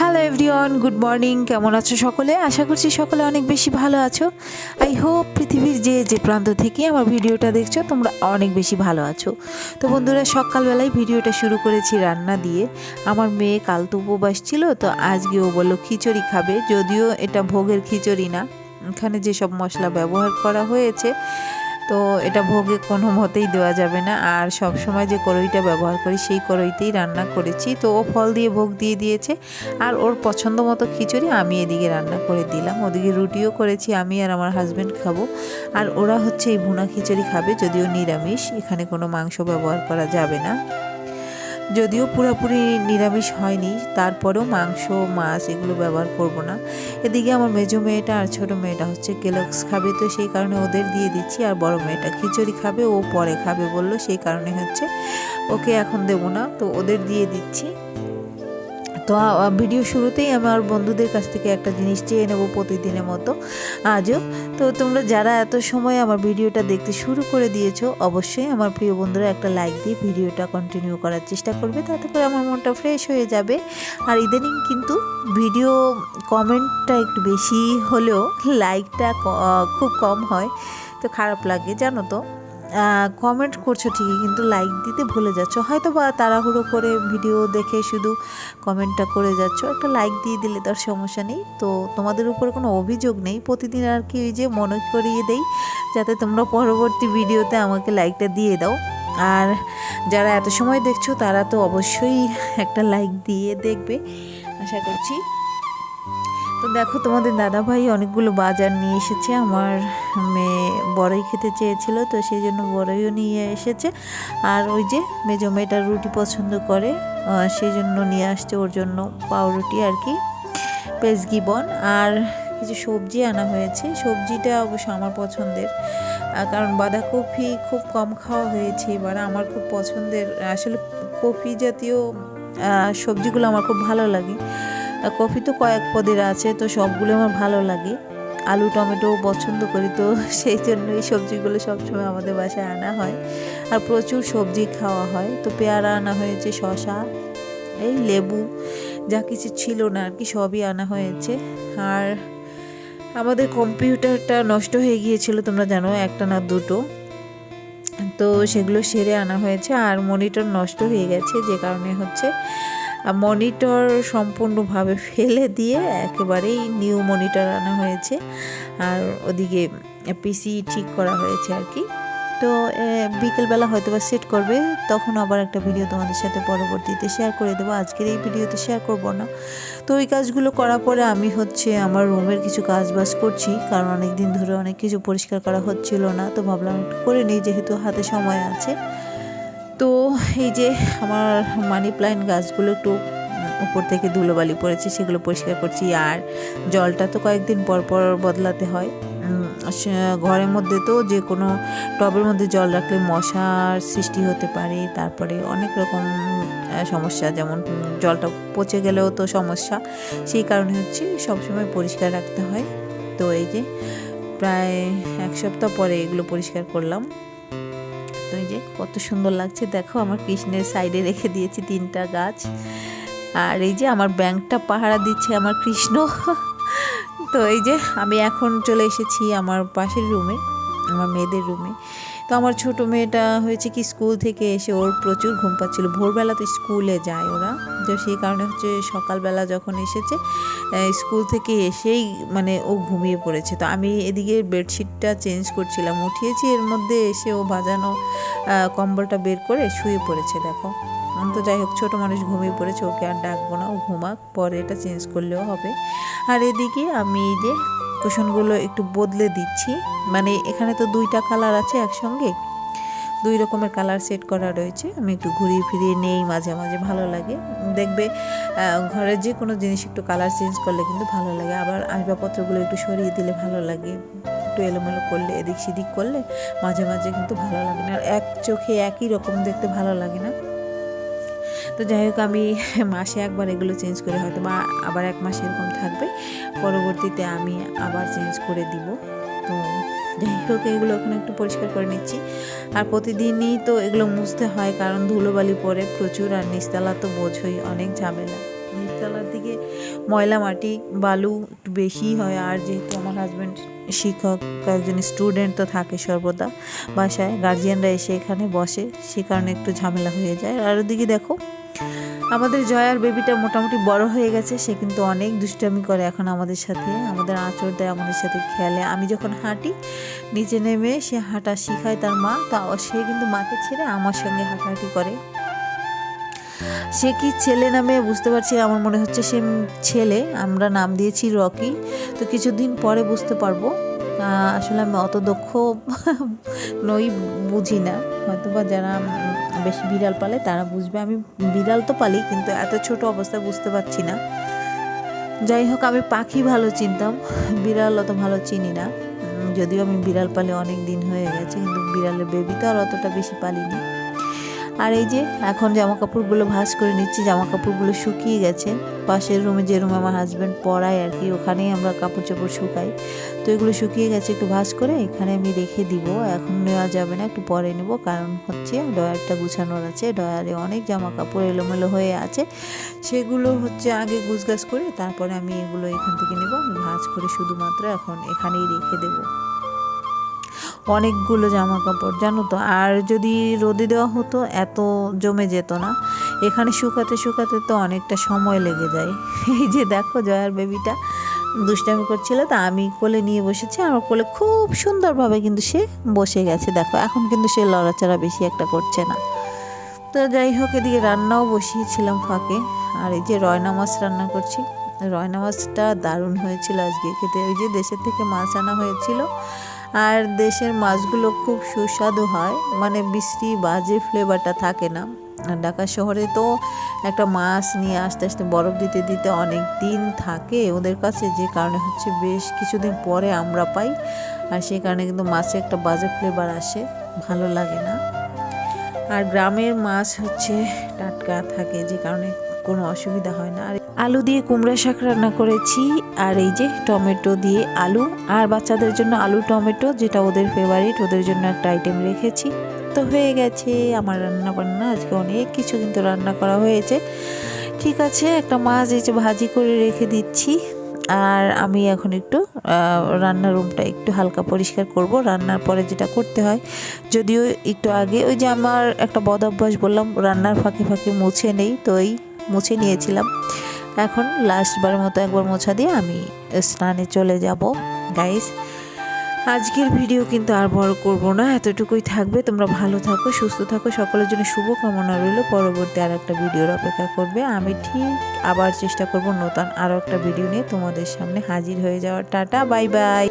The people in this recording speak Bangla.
Hello everyone, good morning. কেমন আছো সকলে? আশা করছি সকলে অনেক বেশি ভালো আছো। আই হোপ পৃথিবীর যে প্রান্ত থেকে আমার ভিডিওটা দেখছো তোমরা অনেক বেশি ভালো আছো। তো বন্ধুরা, সকালবেলায় ভিডিওটা শুরু করেছি রান্না দিয়ে। আমার মেয়ে কাল তো উপবাস ছিল, তো আজকে ও বললো খিচুড়ি খাবে। যদিও এটা ভোগের খিচুড়ি না, এখানে যেসব মশলা ব্যবহার করা হয়েছে তো এটা ভোগে কোনো মতেই দেওয়া যাবে না। আর সব সময় যে কড়াইটা ব্যবহার করি সেই কড়াইতেই রান্না করেছি। তো ও ফল দিয়ে ভোগ দিয়ে দিয়েছে, আর ওর পছন্দ মতো খিচুড়ি আমি এদিকে রান্না করে দিলাম। ওদিকে রুটিও করেছি, আমি আর আমার হাজব্যান্ড খাবো। আর ওরা হচ্ছে এই ভুনা খিচুড়ি খাবে, যদিও নিরামিষ, এখানে কোনো মাংস ব্যবহার করা যাবে না। যদিও পুরোপুরি নিরামিষ হয়নি, তারপরেও মাংস মাছ এগুলো ব্যবহার করব না। এদিকে আমার মেজো মেয়েটা আর ছোটো মেয়েটা হচ্ছে কেলক্স খাবে, তো সেই কারণে ওদের দিয়ে দিচ্ছি। আর বড় মেয়েটা খিচুড়ি খাবে, ও পরে খাবে বললো, সেই কারণে হচ্ছে ওকে এখন দেবো না, তো ওদের দিয়ে দিচ্ছি। তো ভিডিও শুরুতেই আমার বন্ধুদের কাছ থেকে একটা জিনিস চেয়ে নেবো প্রতিদিনের মতো আজও। তো তোমরা যারা এত সময় আমার ভিডিওটা দেখতে শুরু করে দিয়েছো, অবশ্যই আমার প্রিয় বন্ধুরা একটা লাইক দিয়ে ভিডিওটা কন্টিনিউ করার চেষ্টা করবে, তাতে করে আমার মনটা ফ্রেশ হয়ে যাবে। আর ইদানিং কিন্তু ভিডিও কমেন্টটা একটু বেশি হলেও লাইকটা খুব কম হয়, তো খারাপ লাগে জানো তো। কমেন্ট করছো ঠিকই, কিন্তু লাইক দিতে ভুলে যাচ্ছ, হয়তো বা তাড়াহুড়ো করে ভিডিও দেখে শুধু কমেন্টটা করে যাচ্ছ। একটা লাইক দিয়ে দিলে তার সমস্যা নেই, তো তোমাদের উপরে কোনো অভিযোগ নেই। প্রতিদিন আর কি ওই যে মনে করিয়ে দেই যাতে তোমরা পরবর্তী ভিডিওতে আমাকে লাইকটা দিয়ে দাও। আর যারা এত সময় দেখছো তারা তো অবশ্যই একটা লাইক দিয়ে দেখবে আশা করছি। তো দেখো, তোমাদের দাদাভাই অনেকগুলো বাজার নিয়ে এসেছে। আমার মেয়ে বড়ই খেতে চেয়েছিল, তো সেই জন্য বড়ইও নিয়ে এসেছে। আর ওই যে মেজো মেয়েটা রুটি পছন্দ করে, সেই জন্য নিয়ে আসছে ওর জন্য পাউরুটি আর কি, পেঁয়াজি বন। আর কিছু সবজি আনা হয়েছে। সবজিটা অবশ্য আমার পছন্দের, কারণ বাঁধাকপি খুব কম খাওয়া হয়েছে এবার। আমার খুব পছন্দের আসলে কপি জাতীয় সবজিগুলো আমার খুব ভালো লাগে। কফি তো কয়েক পদের আছে, তো সবগুলো আমার ভালো লাগে। আলু টমেটো পছন্দ করি, তো সেই জন্য এই সবজিগুলো সবসময় আমাদের বাসায় আনা হয়। আর প্রচুর সবজি খাওয়া হয়। তো পেয়ারা আনা হয়েছে, শসা, এই লেবু, যা কিছু ছিল না আর কি সবই আনা হয়েছে। আর আমাদের কম্পিউটারটা নষ্ট হয়ে গিয়েছিল, তোমরা জানো, একটা না দুটো, তো সেগুলো সেরে আনা হয়েছে। আর মনিটর নষ্ট হয়ে গেছে, যে কারণে হচ্ছে মনিটর সম্পূর্ণভাবে ফেলে দিয়ে একেবারেই নিউ মনিটর আনা হয়েছে। আর ওদিকে পিসি ঠিক করা হয়েছে আর কি। তো বিকেলবেলা হয়তো বা সেট করবে, তখন আবার একটা ভিডিও তোমাদের সাথে পরবর্তীতে শেয়ার করে দেবো। আজকের এই ভিডিওতে শেয়ার করব না। তো ওই কাজগুলো করার পরে আমি হচ্ছে আমার রুমের কিছু কাজ বাজ করছি, কারণ অনেক দিন ধরে অনেক কিছু পরিষ্কার করা হচ্ছিল না, তো ভাবলাম একটু করে নিই যেহেতু হাতে সময় আছে। তো এই যে আমার মানি প্ল্যান্ট গাছগুলো একটু উপর থেকে ধুলোবালি পড়েছে, সেগুলো পরিষ্কার করছি। আর জলটা তো কয়েকদিন পর পর বদলাতে হয়। ঘরের মধ্যে তো যে কোনো টবের মধ্যে জল রাখলে মশার সৃষ্টি হতে পারে, তারপরে অনেক রকম সমস্যা, যেমন জলটা পচে গেলেও তো সমস্যা, সেই কারণে হচ্ছে সবসময় পরিষ্কার রাখতে হয়। তো এই যে প্রায় এক সপ্তাহ পরে এগুলো পরিষ্কার করলাম। তো এই যে কত সুন্দর লাগছে দেখো, আমার কৃষ্ণের সাইডে রেখে দিয়েছি 3টা গাছ। আর এই যে আমার ব্যাংকটা পাহারা দিচ্ছে আমার কৃষ্ণ। তো এই যে আমি এখন চলে এসেছি আমার পাশের রুমে, আমার মেয়েদের রুমে। তো আমার ছোট মেয়েটা হয়েছে কি, স্কুল থেকে এসে ওর প্রচুর ঘুম পাচ্ছিল। ভোরবেলা তো স্কুলে যায় ওরা, তো সেই কারণে হচ্ছে সকালবেলা যখন এসেছে স্কুল থেকে এসেই মানে ও ঘুমিয়ে পড়েছে। তো আমি এদিকে বেডশিটটা চেঞ্জ করছিলাম, উঠিয়েছি, এর মধ্যে এসে ও ভাজানো কম্বলটা বের করে শুয়ে পড়েছে দেখো। তো যাই হোক, ছোটো মানুষ ঘুমিয়ে পড়েছে, ওকে আর ডাকবো না, ও ঘুমাক, পরে এটা চেঞ্জ করলেও হবে। আর এদিকে আমি এই যে কুশনগুলো একটু বদলে দিচ্ছি, মানে এখানে তো 2টা কালার আছে একসঙ্গে, 2 রকমের কালার সেট করা রয়েছে। আমি একটু ঘুরিয়ে ফিরিয়ে নেই, মাঝে মাঝে ভালো লাগে। দেখবে ঘরের যে কোনো জিনিস একটু কালার চেঞ্জ করলে কিন্তু ভালো লাগে। আবার আসবাবপত্রগুলো একটু সরিয়ে দিলে ভালো লাগে, একটু এলোমেলো করলে, এদিক সেদিক করলে মাঝে মাঝে কিন্তু ভালো লাগে না। আর এক চোখে একই রকম দেখতে ভালো লাগে না। তো যাই হোক, আমি মাসে একবার এগুলো চেঞ্জ করে, হয়তো বা আবার 1 মাস এরকম থাকবে, পরবর্তীতে আমি আবার চেঞ্জ করে দিব। তো যাই হোক, এগুলো এখন একটু পরিষ্কার করে নিচ্ছি। আর প্রতিদিনই তো এগুলো মুছতে হয়, কারণ ধুলোবালি পড়ে প্রচুর। আর নিচতলা তো বোঝই অনেক ঝামেলা, নিচতলার দিকে এদিকে ময়লা মাটি বালু একটু বেশিই হয়। আর যেহেতু আমার হাজব্যান্ড শিক্ষক, একজন স্টুডেন্ট তো থাকে সর্বদা বাসায়, গার্জিয়ানরা এসে এখানে বসে, সে কারণে একটু ঝামেলা হয়ে যায়। আর ওদিকে দেখো আমাদের জয়ার বেবিটা মোটামুটি বড় হয়ে গেছে, সে কিন্তু অনেক দুষ্টামি করে এখন আমাদের সাথে, আমাদের আঁচড় দেয়, আমাদের সাথে খেলে। আমি যখন হাঁটি নিচে নেমে সে হাঁটা শিখায় তার মা, তো সে কিন্তু মাকে ছেড়ে আমার সঙ্গে হাঁটাহাঁটি করে। সে কি ছেলে না মেয়ে বুঝতে পারছি, আমার মনে হচ্ছে সে ছেলে। আমরা নাম দিয়েছি রকি, তো কিছুদিন পরে বুঝতে পারবো। আসলে আমি অত দক্ষ নই, বুঝি না, হয়তো বা যারা বেশি বিড়াল পালে তারা বুঝবে। আমি বিড়াল তো পালি কিন্তু এত ছোট অবস্থায় বুঝতে পারছি না। যাই হোক, আমি পাখি ভালো চিনতাম, বিড়াল অত ভালো চিনি না। যদিও আমি বিড়াল পালে অনেক দিন হয়ে গেছে, কিন্তু বিড়ালের বেবি তো আর অতটা বেশি পালিনি। আর এই যে এখন জামা কাপড়গুলো ভাঁজ করে নিচ্ছি, জামা কাপড়গুলো শুকিয়ে গেছে। পাশের রুমে, যে রুমে আমার হাজব্যান্ড পড়ায় আর কি, ওখানেই আমরা কাপড় চোপড় শুকাই। তো এগুলো শুকিয়ে গেছে, একটু ভাঁজ করে এখানে আমি রেখে দিব। এখন নেওয়া যাবে না, একটু পরে নেব, কারণ হচ্ছে ড্রয়ারটা গুছানোর আছে। ড্রয়ারে অনেক জামা কাপড় এলোমেলো হয়ে আছে, সেগুলো হচ্ছে আগে গুছগাছ করে তারপরে আমি এগুলো এখান থেকে নেব। আমি ভাঁজ করে শুধুমাত্র এখন এখানেই রেখে দেবো। অনেকগুলো জামা কাপড় জানো তো, আর যদি রোদে দেওয়া হতো এত জমে যেত না। এখানে শুকাতে শুকাতে তো অনেকটা সময় লেগে যায়। এই যে দেখো জয়ার বেবিটা দুষ্টামি করছিল, তা আমি কোলে নিয়ে বসেছি, আমার কোলে খুব সুন্দরভাবে কিন্তু সে বসে গেছে। দেখো এখন কিন্তু সে লড়াচড়া বেশি একটা করছে না। তো যাই হোক, এদিকে রান্নাও বসিয়েছিলাম ফাঁকে। আর এই যে রয়না মাছ রান্না করছি। রয়না মাছটা দারুণ হয়েছিল আজকে খেতে। ওই যে দেশের থেকে মাছ আনা হয়েছিল, আর দেশের মাছগুলো খুব সুস্বাদু হয়, মানে বিশ্রী বাজে ফ্লেভারটা থাকে না। ঢাকা শহরে তো একটা মাছ নিয়ে আস্তে আস্তে বরফ দিতে দিতে অনেক দিন থাকে ওদের কাছে, যে কারণে হচ্ছে বেশ কিছুদিন পরে আমরা পাই, আর সেই কারণে কিন্তু মাছে একটা বাজে ফ্লেভার আসে, ভালো লাগে না। আর গ্রামের মাছ হচ্ছে টাটকা থাকে, যে কারণে কোনো অসুবিধা হয় না। আর আলু দিয়ে কুমড়া শাক রান্না করেছি, আর এই যে টমেটো দিয়ে আলু, আর বাচ্চাদের জন্য আলু টমেটো, যেটা ওদের ফেভারিট, ওদের জন্য একটা আইটেম রেখেছি। তো হয়ে গেছে আমার রান্না বান্না, আজকে অনেক কিছু কিন্তু রান্না করা হয়েছে। ঠিক আছে, একটা মাছ এই যে ভাজি করে রেখে দিচ্ছি। আর আমি এখন একটু রান্নার রুমটা একটু হালকা পরিষ্কার করব, রান্নার পরে যেটা করতে হয়। যদিও একটু আগে ওই যে আমার একটা বদ অভ্যাস বললাম, রান্নার ফাঁকে ফাঁকে মুছে নেই, তো এই মুছে নিয়েছিলাম। এখন লাস্টবার মতো একবার মোছা দিয়ে আমি স্নানে চলে যাব। গাইস, আজকের ভিডিও কিন্তু আর বড় করব না, এতটুকুই থাকবে। তোমরা ভালো থাকো, সুস্থ থাকো, সকলের জন্য শুভ কামনা রইল। পরবর্তী আর একটা ভিডিওর অপেক্ষা করবে। আমি ঠিক আবার চেষ্টা করব নতুন আরও একটা ভিডিও নিয়ে তোমাদের সামনে হাজির হয়ে যাওয়ার। Tata, bye bye.